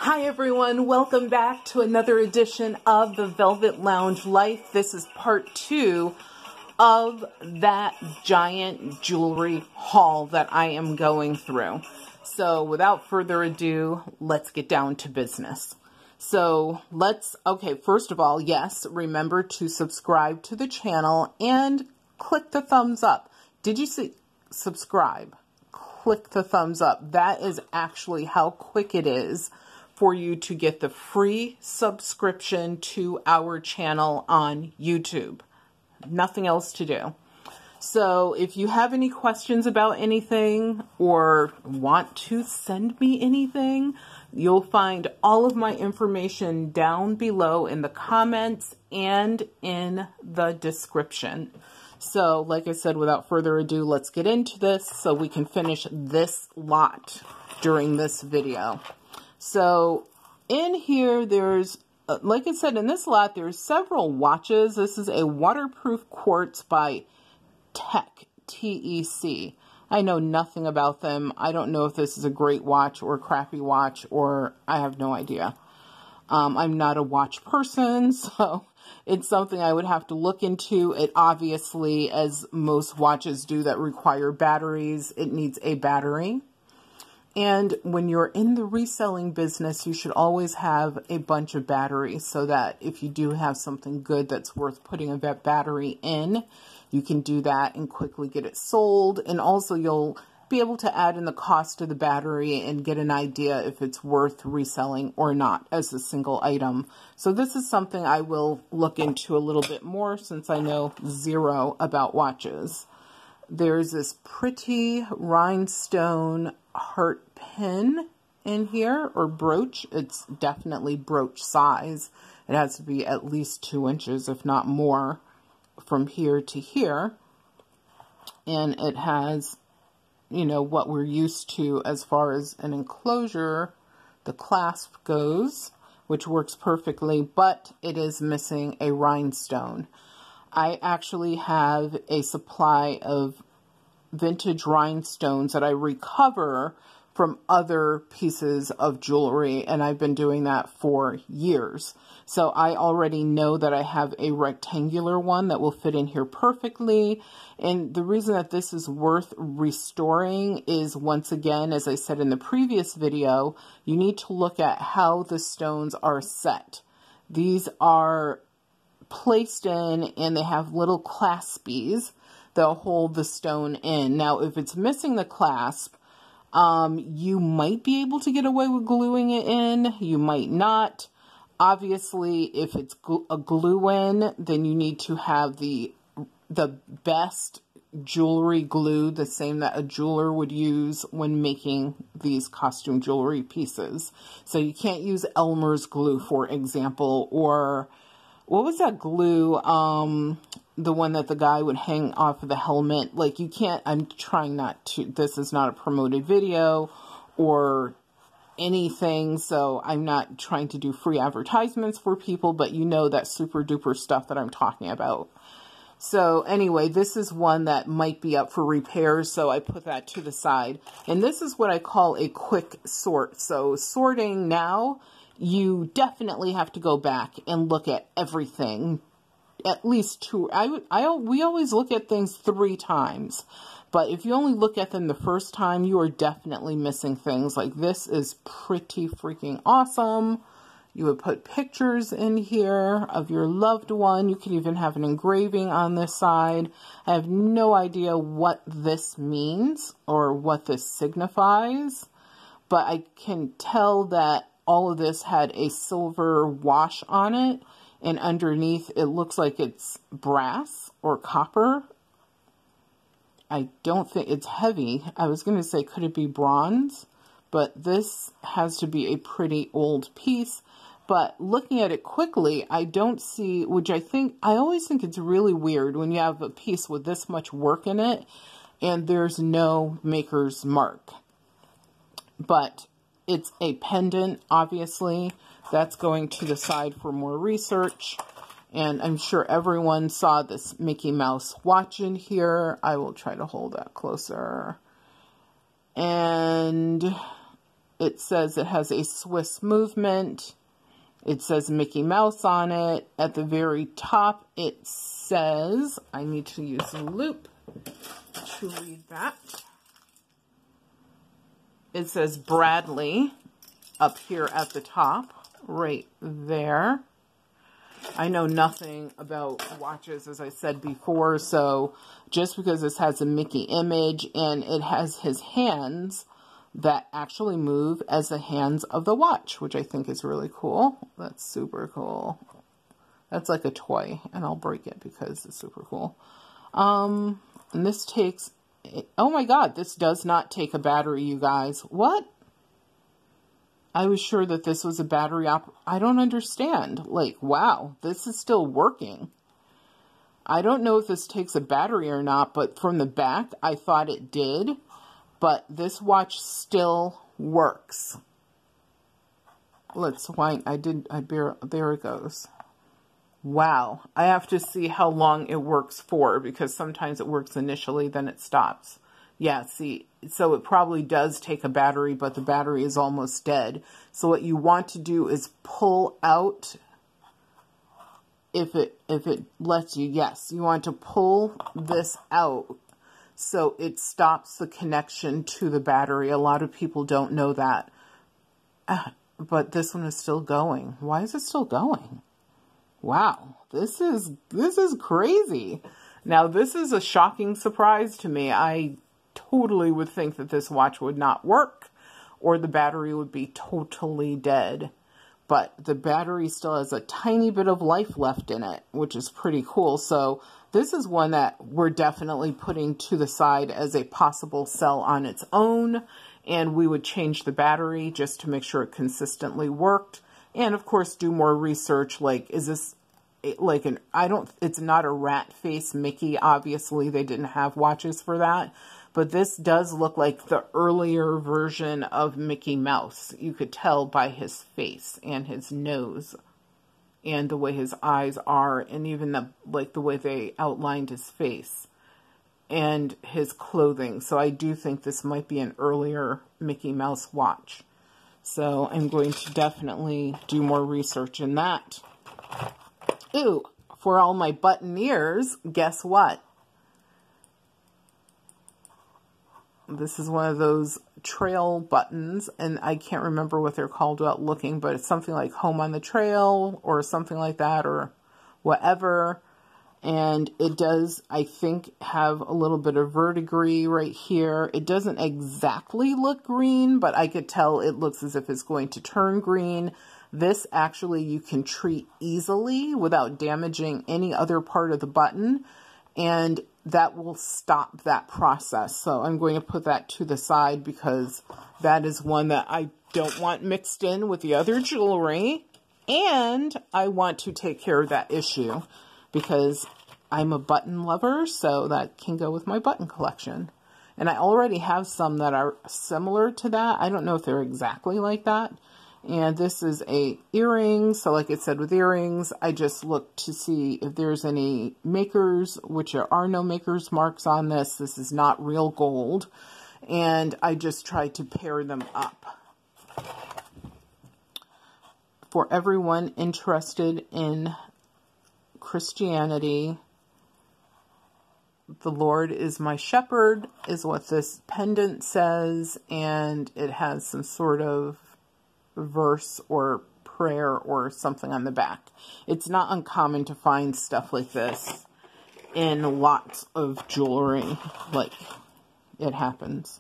Hi everyone, welcome back to another edition of the Velvet Lounge Life. This is part 2 of that giant jewelry haul that I am going through. So without further ado, let's get down to business. So okay, first of all, yes, remember to subscribe to the channel and click the thumbs up. Did you see subscribe? Click the thumbs up. That is actually how quick it is for you to get the free subscription to our channel on YouTube. Nothing else to do. So if you have any questions about anything or want to send me anything, you'll find all of my information down below in the comments and in the description. So like I said, without further ado, let's get into this so we can finish this lot during this video. So in here, there's, like I said, in this lot, there's several watches. This is a waterproof quartz by Tech, T-E-C. I know nothing about them. I don't know if this is a great watch or a crappy watch, or I have no idea. I'm not a watch person, so it's something I would have to look into. It obviously, as most watches do that require batteries, it needs a battery. And when you're in the reselling business, you should always have a bunch of batteries so that if you do have something good that's worth putting a battery in, you can do that and quickly get it sold. And also you'll be able to add in the cost of the battery and get an idea if it's worth reselling or not as a single item. So this is something I will look into a little bit more since I know zero about watches. There's this pretty rhinestone heart pin in here, or brooch. It's definitely brooch size. It has to be at least 2 inches, if not more, from here to here. And it has, you know, what we're used to as far as an enclosure, the clasp goes, which works perfectly, but it is missing a rhinestone. I actually have a supply of vintage rhinestones that I recover from other pieces of jewelry, and I've been doing that for years. So I already know that I have a rectangular one that will fit in here perfectly. And the reason that this is worth restoring is, once again, as I said in the previous video, you need to look at how the stones are set. These are placed in, and they have little claspies that'll hold the stone in. Now, if it's missing the clasp, you might be able to get away with gluing it in. You might not. Obviously, if it's a glue in, then you need to have the best jewelry glue, the same that a jeweler would use when making these costume jewelry pieces. So you can't use Elmer's glue, for example, or what was that glue? The one that the guy would hang off of the helmet. Like, you can't, I'm trying not to, this is not a promoted video or anything, so I'm not trying to do free advertisements for people, but you know that super duper stuff that I'm talking about. So anyway, this is one that might be up for repairs, so I put that to the side. And this is what I call a quick sort. So sorting now, you definitely have to go back and look at everything. At least 2. We always look at things 3 times. But if you only look at them the first time, you are definitely missing things. Like, this is pretty freaking awesome. You would put pictures in here of your loved one. You could even have an engraving on this side. I have no idea what this means or what this signifies. But I can tell that all of this had a silver wash on it. And underneath, it looks like it's brass or copper. I don't think it's heavy. I was going to say, could it be bronze? But this has to be a pretty old piece. But looking at it quickly, I don't see, which I always think it's really weird when you have a piece with this much work in it and there's no maker's mark. But it's a pendant, obviously. That's going to the side for more research. And I'm sure everyone saw this Mickey Mouse watch in here. I will try to hold that closer. And It says it has a Swiss movement. It says Mickey Mouse on it. At the very top, it says, I need to use a loop to read that. It says Bradley up here at the top, right there. I know nothing about watches, as I said before, so just because this has a Mickey image and it has his hands that actually move as the hands of the watch, which I think is really cool. That's super cool. That's like a toy, and I'll break it because it's super cool. And this takes, oh my God, this does not take a battery, you guys. What? I was sure that this was a battery I don't understand. Like, wow, this is still working. I don't know if this takes a battery or not, but from the back, I thought it did. But this watch still works. Let's wind, there it goes. Wow, I have to see how long it works for, because sometimes it works initially, then it stops. Yeah, see, so it probably does take a battery, but the battery is almost dead. So what you want to do is pull out, if it lets you, yes, you want to pull this out so it stops the connection to the battery. A lot of people don't know that. But this one is still going. Why is it still going? Wow, this is crazy. Now, this is a shocking surprise to me. I totally would think that this watch would not work or the battery would be totally dead. But the battery still has a tiny bit of life left in it, which is pretty cool. So this is one that we're definitely putting to the side as a possible sell on its own. And we would change the battery just to make sure it consistently worked. And of course, do more research. Like, is this like it's not a rat face Mickey. Obviously, they didn't have watches for that. But this does look like the earlier version of Mickey Mouse. You could tell by his face and his nose and the way his eyes are, and even the way they outlined his face and his clothing. So I do think this might be an earlier Mickey Mouse watch. So I'm going to definitely do more research in that. Ooh, for all my buttoneers, guess what? This is one of those trail buttons, and I can't remember what they're called without looking, but it's something like Home on the Trail or something like that, or whatever. And it does, I think, have a little bit of verdigris right here. It doesn't exactly look green, but I could tell it looks as if it's going to turn green. This actually you can treat easily without damaging any other part of the button, and that will stop that process. So I'm going to put that to the side because that is one that I don't want mixed in with the other jewelry. And I want to take care of that issue because I'm a button lover, so that can go with my button collection. And I already have some that are similar to that. I don't know if they're exactly like that. And this is a earring. So like it said with earrings, I just looked to see if there's any makers, which there are no makers marks on this. This is not real gold. And I just tried to pair them up. For everyone interested in Christianity, the Lord is my shepherd is what this pendant says. And it has some sort of verse or prayer or something on the back. It's not uncommon to find stuff like this in lots of jewelry. Like, it happens.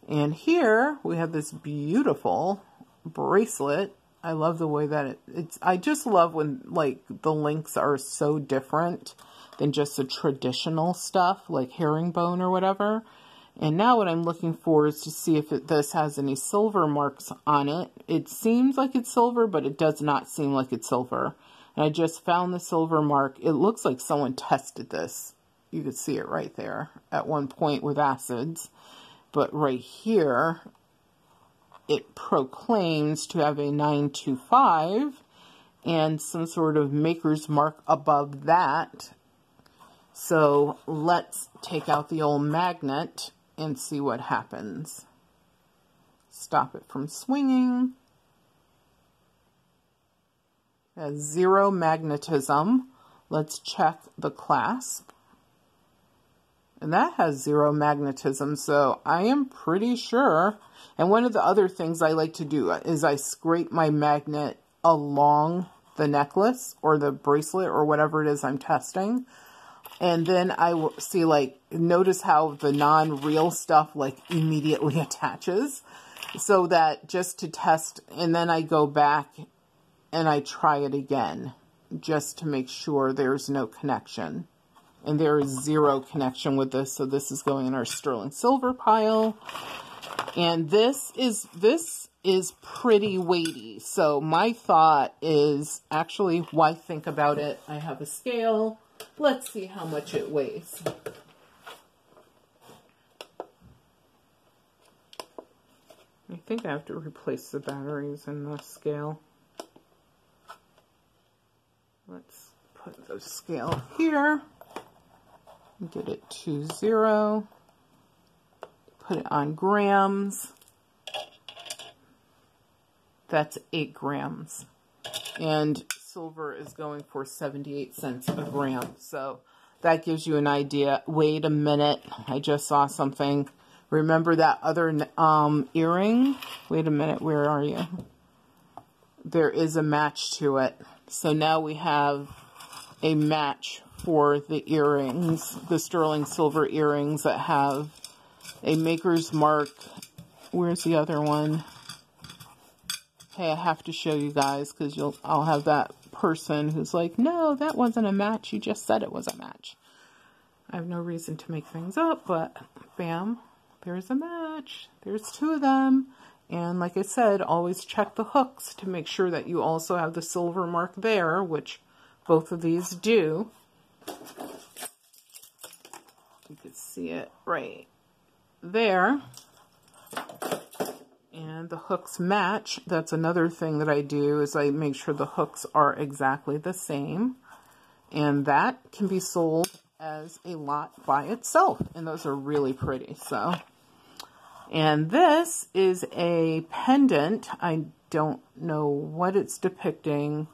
And here we have this beautiful bracelet. I love the way that I just love when like the links are so different than just the traditional stuff like herringbone or whatever. And now what I'm looking for is to see if this has any silver marks on it. It seems like it's silver, but it does not seem like it's silver. And I just found the silver mark. It looks like someone tested this. You could see it right there at one point with acids. But right here, it proclaims to have a 925 and some sort of maker's mark above that. So let's take out the old magnet and see what happens. stop it from swinging. It has 0 magnetism. Let's check the clasp. And that has 0 magnetism, so I am pretty sure. And one of the other things I like to do is I scrape my magnet along the necklace or the bracelet or whatever it is I'm testing. And then I will see, like, notice how the non-real stuff, like, immediately attaches. So that just to test, and then I go back and I try it again just to make sure there's no connection. And there is 0 connection with this, so this is going in our sterling silver pile. And this is pretty weighty. So my thought is, actually, why think about it? I have a scale. Let's see how much it weighs. I think I have to replace the batteries in the scale. Let's put the scale here. Get it to 0. Put it on grams. That's 8 grams. And silver is going for 78 cents a gram. So that gives you an idea. Wait a minute. I just saw something. Remember that other earring? Wait a minute. Where are you? There is a match to it. So now we have a match for the earrings, the sterling silver earrings that have a maker's mark. Where's the other one? Hey, I have to show you guys because I'll have that person who's like, no, that wasn't a match. You just said it was a match. I have no reason to make things up, but bam, there's a match. There's 2 of them. And like I said, always check the hooks to make sure that you also have the silver mark there, which both of these do. You can see it right there. And the hooks match. That's another thing that I do, is I make sure the hooks are exactly the same. And that can be sold as a lot by itself. And those are really pretty. So, and this is a pendant. I don't know what it's depicting.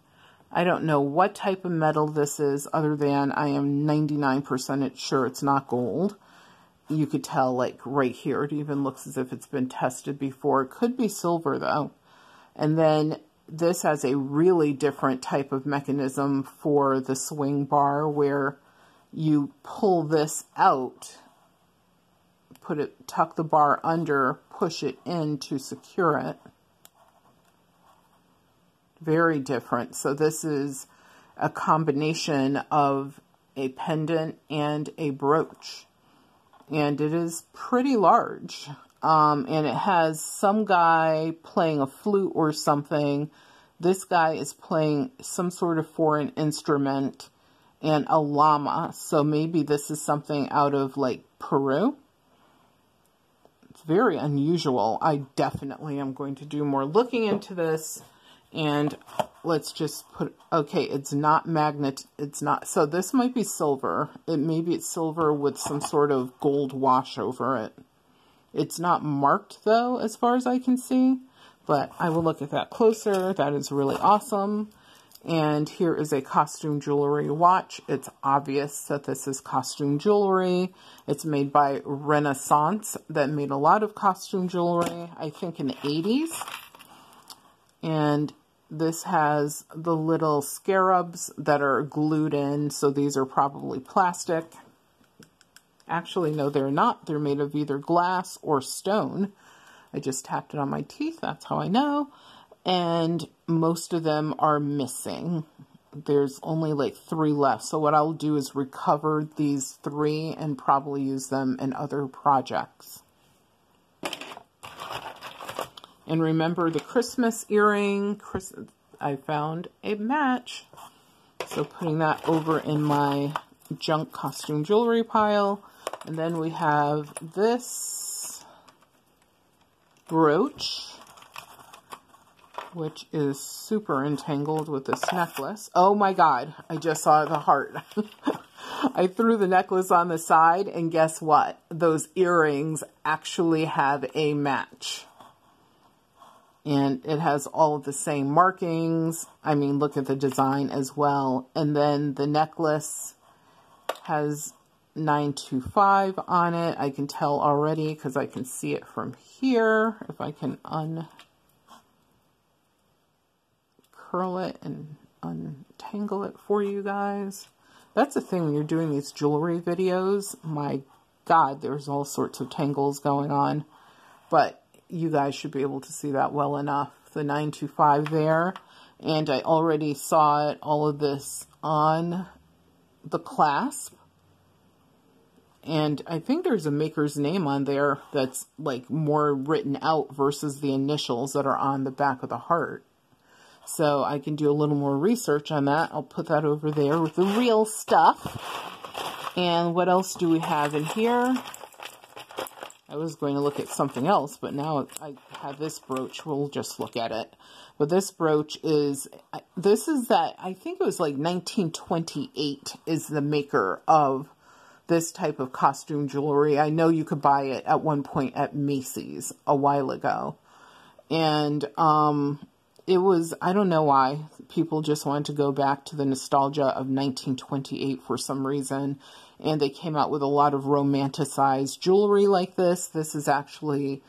I don't know what type of metal this is, other than I am 99% sure it's not gold. You could tell, like, right here, it even looks as if it's been tested before. It could be silver, though. And then this has a really different type of mechanism for the swing bar, where you pull this out, tuck the bar under, push it in to secure it. Very different. So this is a combination of a pendant and a brooch. And it is pretty large. And it has some guy playing a flute or something. This guy is playing some sort of foreign instrument, and a llama. So maybe this is something out of, like, Peru. It's very unusual. I definitely am going to do more looking into this. And let's just put, okay, it's not magnet, it's not, so this might be silver. Maybe it's silver with some sort of gold wash over it. It's not marked, though, as far as I can see, but I will look at that closer. That is really awesome. And here is a costume jewelry watch. It's obvious that this is costume jewelry. It's made by Renaissance, that made a lot of costume jewelry, I think in the 80s. And this has the little scarabs that are glued in, so these are probably plastic. Actually, no, they're not. They're made of either glass or stone. I just tapped it on my teeth. That's how I know. And most of them are missing. There's only like 3 left. So what I'll do is recover these 3 and probably use them in other projects. And remember the Christmas earring, I found a match. So putting that over in my junk costume jewelry pile. And then we have this brooch, which is super entangled with this necklace. Oh my God, I just saw the heart. I threw the necklace on the side, and guess what? Those earrings actually have a match. And it has all of the same markings. I mean, look at the design as well. And then the necklace has 925 on it. I can tell already because I can see it from here. If I can uncurl it and untangle it for you guys. That's the thing when you're doing these jewelry videos. My God, there's all sorts of tangles going on. But you guys should be able to see that well enough. The 925 there. And I already saw it, all of this on the clasp. And I think there's a maker's name on there that's like more written out versus the initials that are on the back of the heart. So I can do a little more research on that. I'll put that over there with the real stuff. And what else do we have in here? I was going to look at something else, but now I have this brooch. We'll just look at it. But this brooch is, this is that, I think it was like 1928 is the maker of this type of costume jewelry. I know you could buy it at one point at Macy's a while ago. And it was, I don't know why, people just wanted to go back to the nostalgia of 1928 for some reason. And they came out with a lot of romanticized jewelry like this. This is actually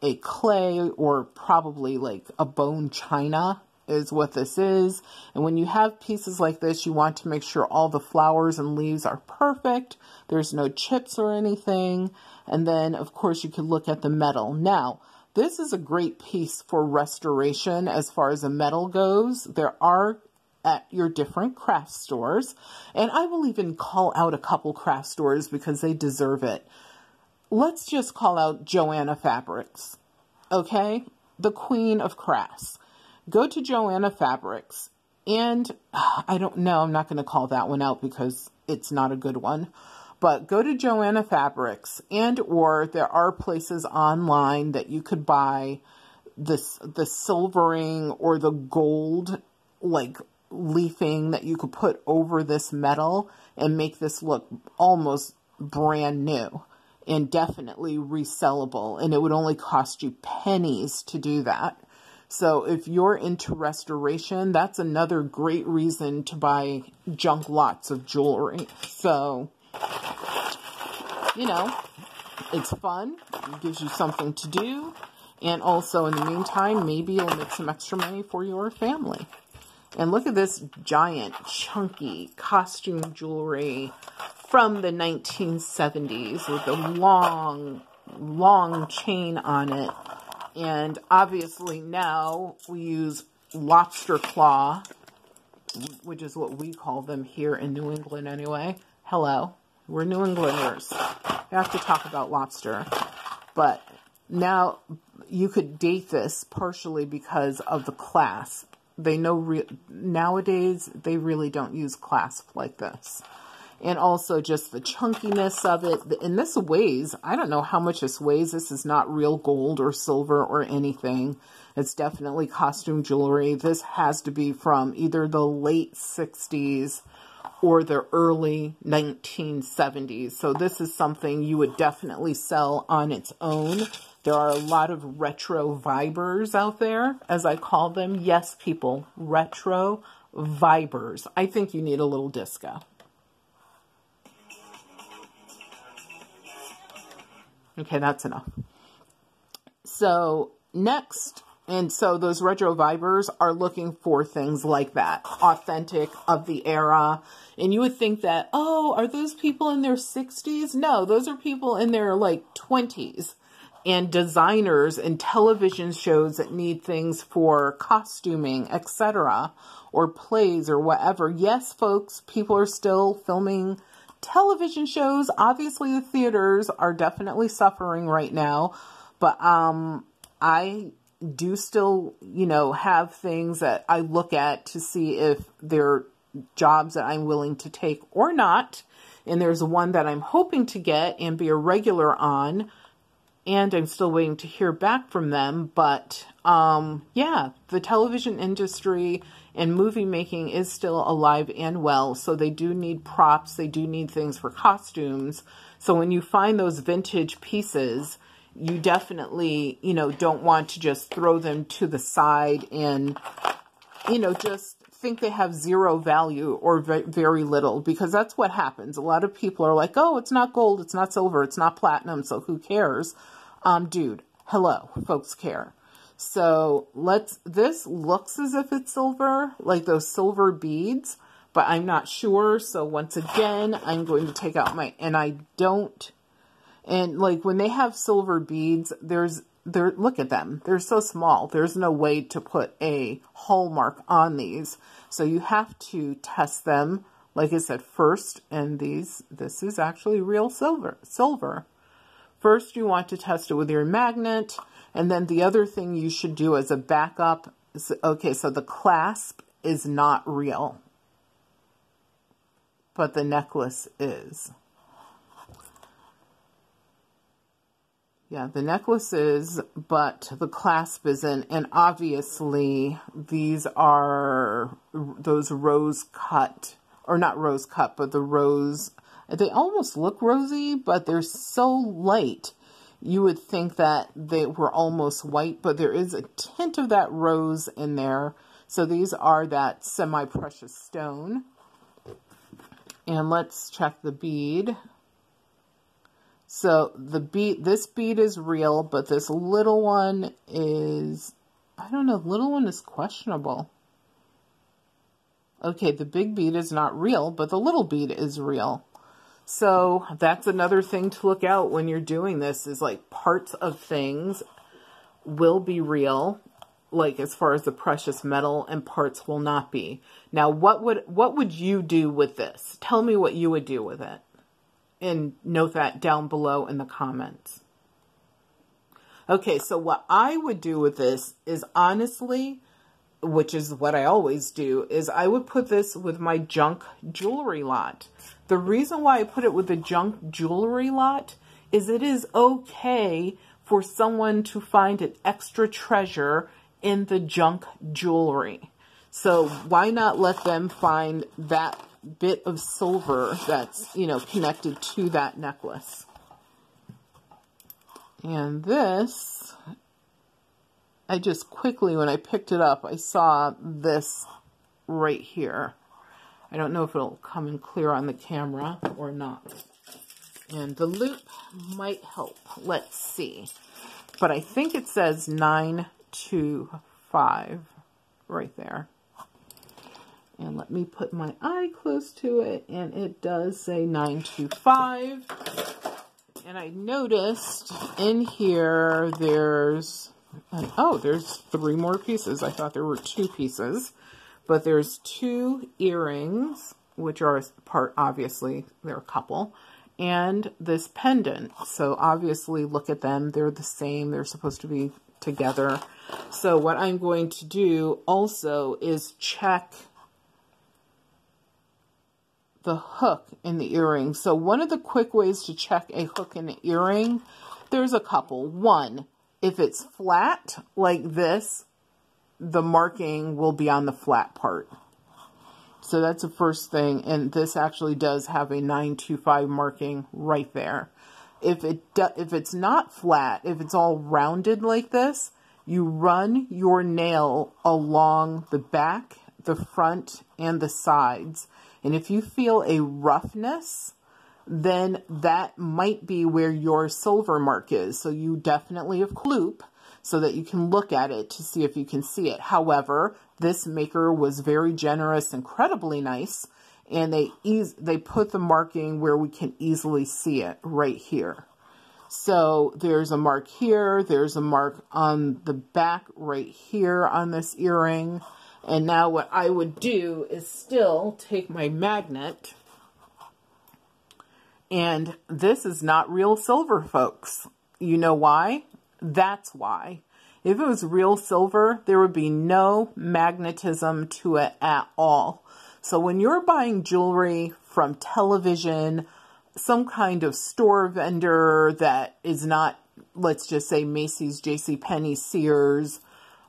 a clay or probably like a bone china is what this is. And when you have pieces like this, you want to make sure all the flowers and leaves are perfect. There's no chips or anything. And then, of course, you can look at the metal. Now, this is a great piece for restoration as far as the metal goes. There are at your different craft stores. And I will even call out a couple craft stores because they deserve it. Let's just call out Joanna Fabrics. Okay? The queen of crafts. Go to Joanna Fabrics. And I don't know, I'm not going to call that one out because it's not a good one. But go to Joanna Fabrics, and or there are places online that you could buy the silvering or the gold like leafing that you could put over this metal and make this look almost brand new and definitely resellable. And it would only cost you pennies to do that. So if you're into restoration, that's another great reason to buy junk lots of jewelry. So, you know, it's fun. It gives you something to do. And also in the meantime, maybe you'll make some extra money for your family. And look at this giant, chunky costume jewelry from the 1970s with a long, long chain on it. And obviously now we use lobster claw, which is what we call them here in New England anyway. Hello, we're New Englanders. We have to talk about lobster. But now you could date this partially because of the clasp. They know nowadays they really don't use clasp like this. And also just the chunkiness of it. And this weighs, I don't know how much this weighs. This is not real gold or silver or anything. It's definitely costume jewelry. This has to be from either the late 60s or the early 1970s. So this is something you would definitely sell on its own. There are a lot of retro vibers out there, as I call them. Yes, people, retro vibers. I think you need a little disco. Okay, that's enough. So next, and so those retro vibers are looking for things like that, authentic of the era. And you would think that, oh, are those people in their 60s? No, those are people in their like 20s. And designers and television shows that need things for costuming, etc., or plays or whatever. Yes, folks, people are still filming television shows. Obviously, the theaters are definitely suffering right now. But I do still, you know, have things that I look at to see if they're jobs that I'm willing to take or not. And there's one that I'm hoping to get and be a regular on. And I'm still waiting to hear back from them. But, yeah, the television industry and movie making is still alive and well. So they do need props. They do need things for costumes. So when you find those vintage pieces you definitely, you know, don't want to just throw them to the side and, you know, just think they have zero value or very little, because that's what happens. A lot of people are like, oh, it's not gold, it's not silver, it's not platinum, so who cares? Dude, hello, folks care. So this looks as if it's silver, like those silver beads, but I'm not sure. So once again, I'm going to take out and like when they have silver beads, look at them. They're so small. There's no way to put a hallmark on these. So you have to test them, like I said, first. And this is actually real silver. First, you want to test it with your magnet. And then the other thing you should do as a backup is, okay, so the clasp is not real, but the necklace is. Yeah, the necklace is, but the clasp isn't. And obviously, these are those rose cut, or not rose cut, but the rose. They almost look rosy, but they're so light. You would think that they were almost white, but there is a tint of that rose in there. So these are that semi-precious stone. And let's check the bead. So this bead is real, but this little one is, I don't know, the little one is questionable. Okay, the big bead is not real, but the little bead is real. So that's another thing to look out when you're doing this, is like parts of things will be real, like as far as the precious metal, and parts will not be. Now, what would you do with this? Tell me what you would do with it. And note that down below in the comments. Okay, so what I would do with this is, honestly, which is what I always do, is I would put this with my junk jewelry lot. The reason why I put it with the junk jewelry lot is it is okay for someone to find an extra treasure in the junk jewelry. So why not let them find that bit of silver that's, you know, connected to that necklace. And this, I just quickly, when I picked it up, I saw this right here. I don't know if it'll come in clear on the camera or not. And the loop might help. Let's see. But I think it says 925 right there. And let me put my eye close to it, and it does say 925. And I noticed in here there's 3 more pieces. I thought there were 2 pieces, but there's 2 earrings, which are part, obviously, they're a couple, and this pendant. So obviously, look at them. They're the same. They're supposed to be together. So what I'm going to do also is check the hook in the earring. So one of the quick ways to check a hook in an earring, there's a couple. One, if it's flat like this, the marking will be on the flat part. So that's the first thing. And this actually does have a 925 marking right there. If it's not flat, if it's all rounded like this, you run your nail along the back, the front, and the sides. And if you feel a roughness, then that might be where your silver mark is. So you definitely have loop so that you can look at it to see if you can see it. However, this maker was very generous, incredibly nice, and they put the marking where we can easily see it right here. So there's a mark here, there's a mark on the back right here on this earring. And now what I would do is still take my magnet, and this is not real silver, folks. You know why? That's why. If it was real silver, there would be no magnetism to it at all. So when you're buying jewelry from television, some kind of store vendor that is not, let's just say Macy's, JCPenney, Sears,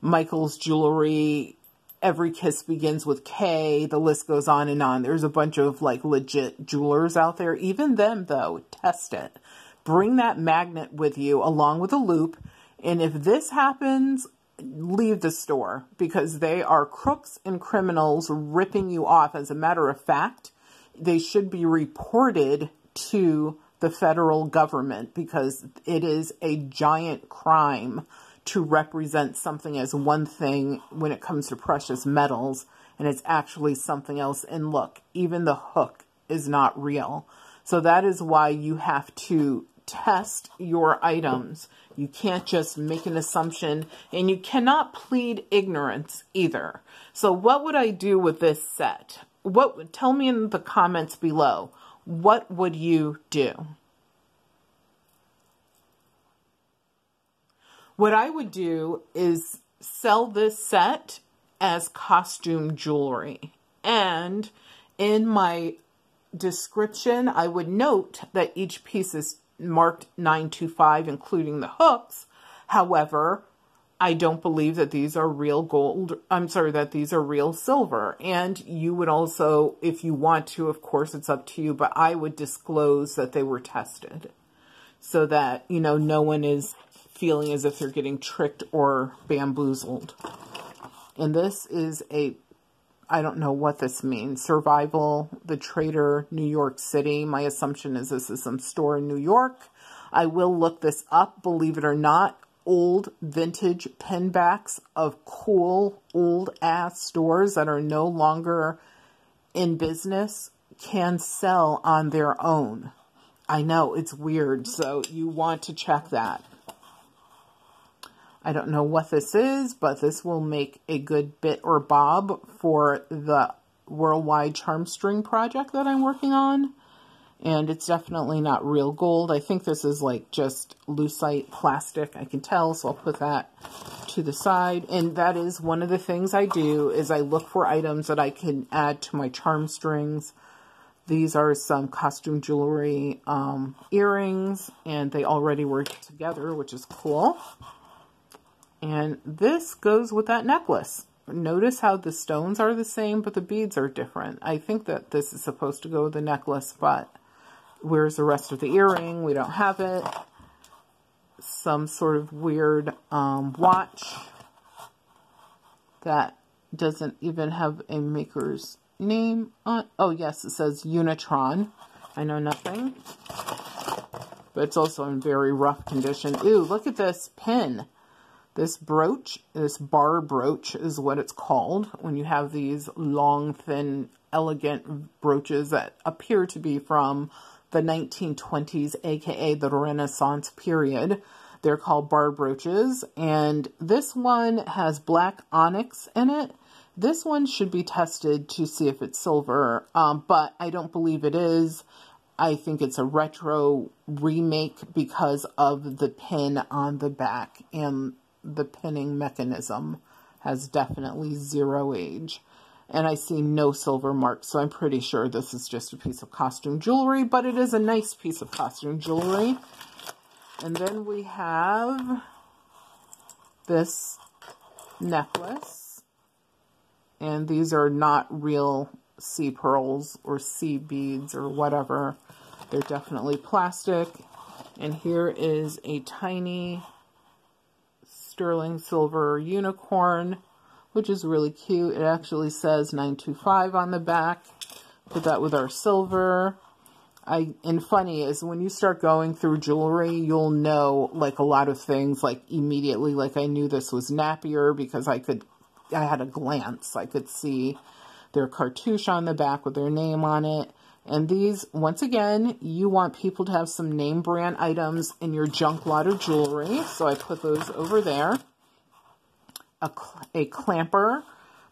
Michael's Jewelry, Every Kiss Begins with K, the list goes on and on. There's a bunch of like legit jewelers out there. Even them though, test it. bring that magnet with you along with a loop. And if this happens, leave the store, because they are crooks and criminals ripping you off. As a matter of fact, they should be reported to the federal government, because it is a giant crime to represent something as one thing when it comes to precious metals, and it's actually something else. And look, even the hook is not real. So that is why you have to test your items. You can't just make an assumption, and you cannot plead ignorance either. So what would I do with this set? Tell me in the comments below. What would you do? What I would do is sell this set as costume jewelry. And in my description, I would note that each piece is marked 925, including the hooks. However, I don't believe that these are real gold. I'm sorry, that these are real silver. And you would also, if you want to, of course, it's up to you, but I would disclose that they were tested so that, you know, no one is feeling as if they're getting tricked or bamboozled. And this is I don't know what this means. Survival, the Trader, New York City. My assumption is this is some store in New York. I will look this up, believe it or not. Old vintage pinbacks of cool old ass stores that are no longer in business can sell on their own. I know, it's weird, so you want to check that. I don't know what this is, but this will make a good bit or bob for the worldwide charm string project that I'm working on. And it's definitely not real gold. I think this is like just lucite plastic, I can tell, so I'll put that to the side. And that is one of the things I do, is I look for items that I can add to my charm strings. These are some costume jewelry earrings, and they already work together, which is cool. And this goes with that necklace. Notice how the stones are the same, but the beads are different. I think that this is supposed to go with the necklace, but where's the rest of the earring? We don't have it. Some sort of weird watch that doesn't even have a maker's name on. Oh, yes, it says Unitron. I know nothing. But it's also in very rough condition. Ooh, look at this pin. This brooch, this bar brooch is what it's called when you have these long, thin, elegant brooches that appear to be from the 1920s, aka the Renaissance period. They're called bar brooches, and this one has black onyx in it. This one should be tested to see if it's silver, but I don't believe it is. I think it's a retro remake because of the pin on the back, and the pinning mechanism has definitely zero age. And I see no silver marks, so I'm pretty sure this is just a piece of costume jewelry, but it is a nice piece of costume jewelry. And then we have this necklace. And these are not real sea pearls or sea beads or whatever. They're definitely plastic. And here is a tiny sterling silver unicorn, which is really cute. It actually says 925 on the back. Put that with our silver. And funny is when you start going through jewelry, you'll know like a lot of things like immediately. Like I knew this was Napier because I had a glance. I could see their cartouche on the back with their name on it. And these, once again, you want people to have some name brand items in your junk lot of jewelry. So I put those over there. A clamper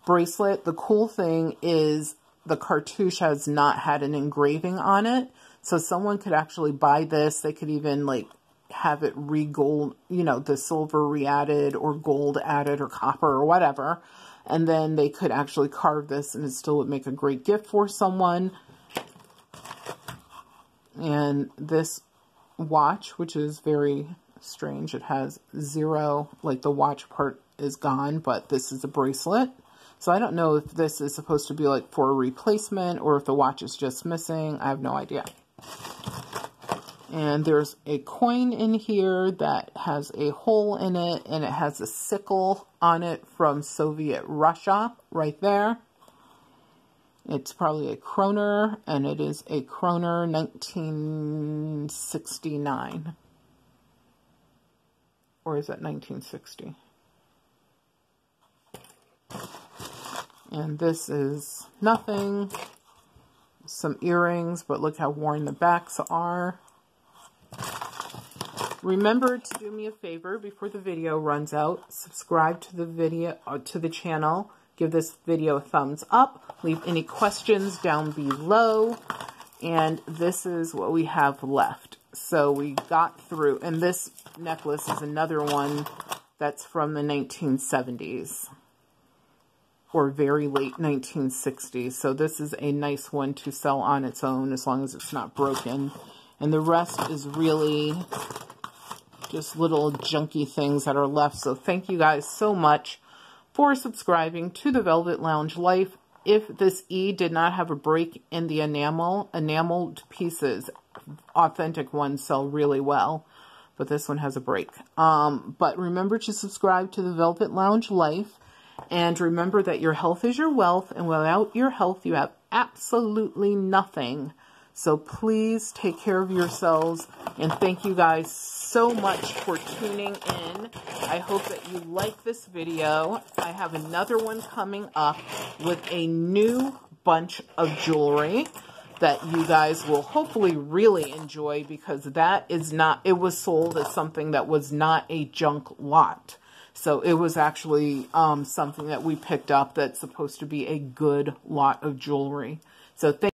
bracelet. The cool thing is the cartouche has not had an engraving on it. So someone could actually buy this. They could even like have it re-gold, you know, the silver re-added or gold added or copper or whatever. And then they could actually carve this and it still would make a great gift for someone. And this watch, which is very strange, it has zero, like the watch part is gone, but this is a bracelet. So I don't know if this is supposed to be like for a replacement or if the watch is just missing. I have no idea. And there's a coin in here that has a hole in it, and it has a sickle on it from Soviet Russia right there. It's probably a kroner, and it is a kroner 1969. Or is that 1960? And this is nothing. Some earrings, but look how worn the backs are. Remember to do me a favor before the video runs out. Subscribe to the video, to the channel. Give this video a thumbs up. Leave any questions down below. And this is what we have left. So we got through, and this necklace is another one that's from the 1970s. Or very late 1960s. So this is a nice one to sell on its own as long as it's not broken. And the rest is really just little junky things that are left. So thank you guys so much for subscribing to the Velvet Lounge Life. If this E did not have a break in the enameled pieces, authentic ones sell really well. But this one has a break. But remember to subscribe to the Velvet Lounge Life. And remember that your health is your wealth, and without your health, you have absolutely nothing. So please take care of yourselves, and thank you guys so much for tuning in. I hope that you like this video. I have another one coming up with a new bunch of jewelry that you guys will hopefully really enjoy, because that is not, it was sold as something that was not a junk lot. So it was actually something that we picked up that's supposed to be a good lot of jewelry. So thank